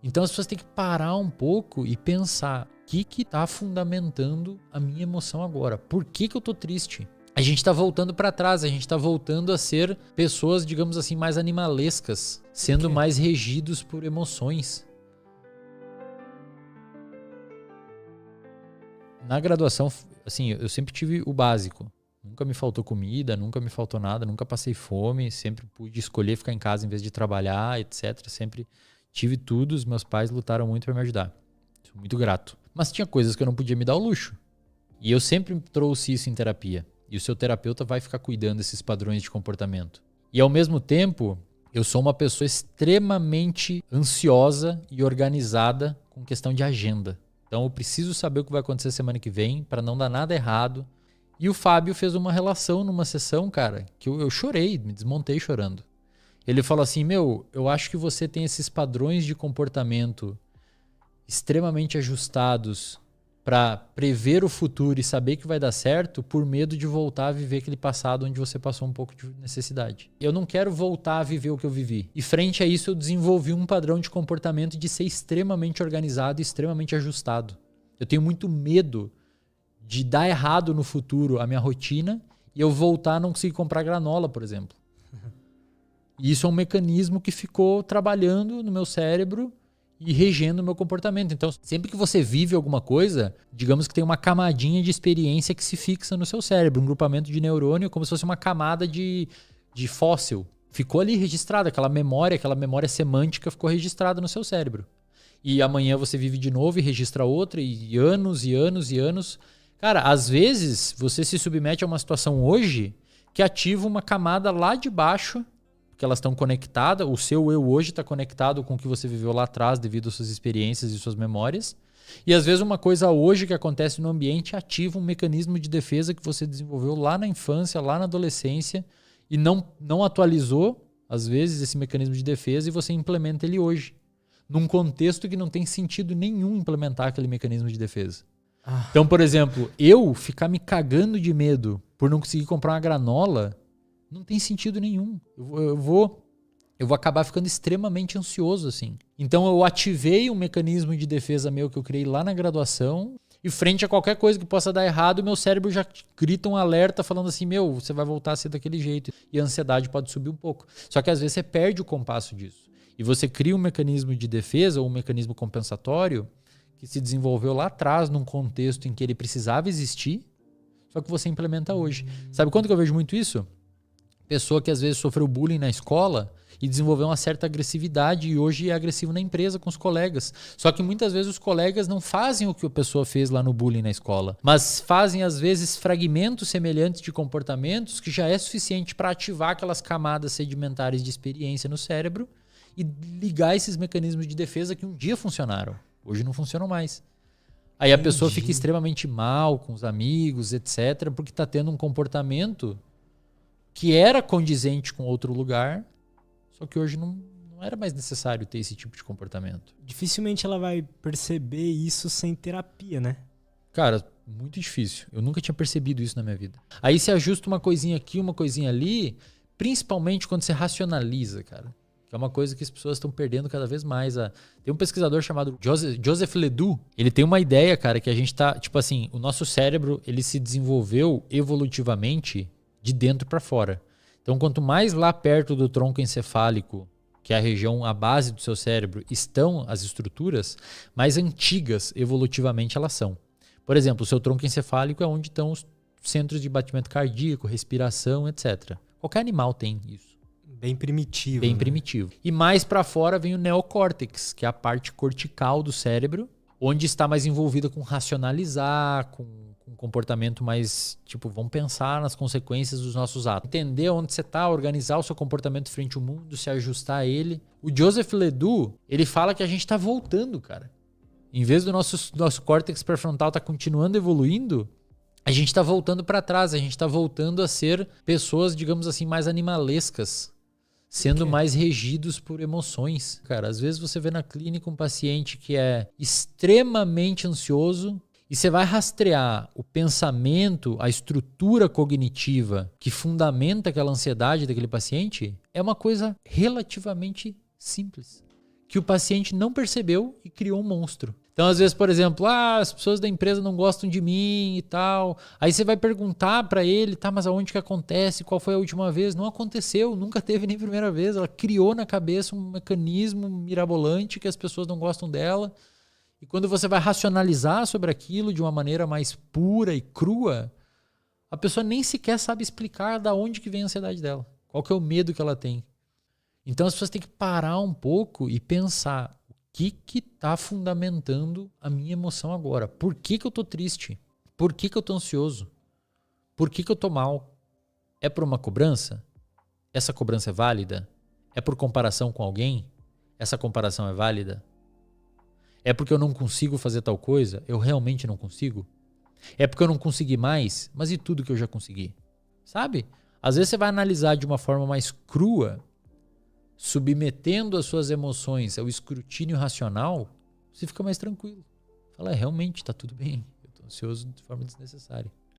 Então as pessoas têm que parar um pouco e pensar o que está fundamentando a minha emoção agora. Por que eu tô triste? A gente está voltando para trás, a gente está voltando a ser pessoas, digamos assim, mais animalescas, sendo mais regidos por emoções. Na graduação, assim, eu sempre tive o básico. Nunca me faltou comida, nunca me faltou nada, nunca passei fome, sempre pude escolher ficar em casa em vez de trabalhar, etc. Sempre tive tudo, os meus pais lutaram muito para me ajudar. Sou muito grato. Mas tinha coisas que eu não podia me dar o luxo. E eu sempre trouxe isso em terapia. E o seu terapeuta vai ficar cuidando desses padrões de comportamento. E ao mesmo tempo, eu sou uma pessoa extremamente ansiosa e organizada com questão de agenda. Então eu preciso saber o que vai acontecer semana que vem para não dar nada errado. E o Fábio fez uma relação numa sessão, cara, que eu chorei, me desmontei chorando. Ele falou assim, eu acho que você tem esses padrões de comportamento extremamente ajustados para prever o futuro e saber que vai dar certo por medo de voltar a viver aquele passado onde você passou um pouco de necessidade. Eu não quero voltar a viver o que eu vivi. E frente a isso eu desenvolvi um padrão de comportamento de ser extremamente organizado e extremamente ajustado. Eu tenho muito medo de dar errado no futuro a minha rotina e eu voltar a não conseguir comprar granola, por exemplo. E isso é um mecanismo que ficou trabalhando no meu cérebro e regendo o meu comportamento. Então, sempre que você vive alguma coisa, digamos que tem uma camadinha de experiência que se fixa no seu cérebro, um grupamento de neurônio, como se fosse uma camada de fóssil. Ficou ali registrada, aquela memória semântica ficou registrada no seu cérebro. E amanhã você vive de novo e registra outra, e anos e anos e anos. Cara, às vezes você se submete a uma situação hoje que ativa uma camada lá de baixo, que elas estão conectadas, o seu eu hoje está conectado com o que você viveu lá atrás devido às suas experiências e suas memórias. E às vezes uma coisa hoje que acontece no ambiente ativa um mecanismo de defesa que você desenvolveu lá na infância, lá na adolescência e não atualizou, às vezes, esse mecanismo de defesa e você implementa ele hoje. Num contexto que não tem sentido nenhum implementar aquele mecanismo de defesa. Então, por exemplo, eu ficar me cagando de medo por não conseguir comprar uma granola não tem sentido nenhum. Eu vou acabar ficando extremamente ansioso, assim. Então eu ativei um mecanismo de defesa meu que eu criei lá na graduação e frente a qualquer coisa que possa dar errado, meu cérebro já grita um alerta falando assim, você vai voltar a ser daquele jeito. E a ansiedade pode subir um pouco. Só que às vezes você perde o compasso disso. E você cria um mecanismo de defesa ou um mecanismo compensatório que se desenvolveu lá atrás num contexto em que ele precisava existir, só que você implementa hoje. Sabe quando que eu vejo muito isso? Pessoa que às vezes sofreu bullying na escola e desenvolveu uma certa agressividade e hoje é agressivo na empresa com os colegas. Só que muitas vezes os colegas não fazem o que a pessoa fez lá no bullying na escola, mas fazem às vezes fragmentos semelhantes de comportamentos que já é suficiente para ativar aquelas camadas sedimentares de experiência no cérebro e ligar esses mecanismos de defesa que um dia funcionaram, hoje não funcionam mais. Aí a pessoa fica extremamente mal com os amigos, etc., porque está tendo um comportamento que era condizente com outro lugar, só que hoje não era mais necessário ter esse tipo de comportamento. Dificilmente ela vai perceber isso sem terapia, né? Cara, muito difícil. Eu nunca tinha percebido isso na minha vida. Aí você ajusta uma coisinha aqui, uma coisinha ali, principalmente quando você racionaliza, cara. Que é uma coisa que as pessoas estão perdendo cada vez mais. Tem um pesquisador chamado Joseph Ledoux. Ele tem uma ideia, cara, que a gente tá... Tipo assim, o nosso cérebro, ele se desenvolveu evolutivamente de dentro para fora. Então, quanto mais lá perto do tronco encefálico, que é a região, a base do seu cérebro, estão as estruturas, mais antigas evolutivamente elas são. Por exemplo, o seu tronco encefálico é onde estão os centros de batimento cardíaco, respiração, etc. Qualquer animal tem isso. Bem primitivo. Bem né? primitivo. E mais para fora vem o neocórtex, que é a parte cortical do cérebro, onde está mais envolvida com racionalizar, com um comportamento mais, tipo, vamos pensar nas consequências dos nossos atos. Entender onde você está, organizar o seu comportamento frente ao mundo, se ajustar a ele. O Joseph Ledoux, ele fala que a gente está voltando, cara. Em vez do nosso córtex pré-frontal estar continuando evoluindo, a gente está voltando para trás, a gente está voltando a ser pessoas, digamos assim, mais animalescas, sendo mais regidos por emoções. Cara, às vezes você vê na clínica um paciente que é extremamente ansioso e você vai rastrear o pensamento, a estrutura cognitiva que fundamenta aquela ansiedade daquele paciente, é uma coisa relativamente simples. que o paciente não percebeu e criou um monstro. Então, às vezes, por exemplo, as pessoas da empresa não gostam de mim e tal. Aí você vai perguntar para ele, tá, mas aonde que acontece? Qual foi a última vez? Não aconteceu, nunca teve nem primeira vez. Ela criou na cabeça um mecanismo mirabolante que as pessoas não gostam dela. E quando você vai racionalizar sobre aquilo de uma maneira mais pura e crua, a pessoa nem sequer sabe explicar da onde que vem a ansiedade dela. Qual que é o medo que ela tem. Então as pessoas têm que parar um pouco e pensar o que está fundamentando a minha emoção agora. Por que eu estou triste? Por que eu estou ansioso? Por que eu estou mal? É por uma cobrança? Essa cobrança é válida? É por comparação com alguém? Essa comparação é válida? É porque eu não consigo fazer tal coisa? Eu realmente não consigo? É porque eu não consegui mais? Mas e tudo que eu já consegui? Sabe? Às vezes você vai analisar de uma forma mais crua, submetendo as suas emoções ao escrutínio racional, você fica mais tranquilo. Fala, realmente, tá tudo bem. Eu tô ansioso de forma desnecessária.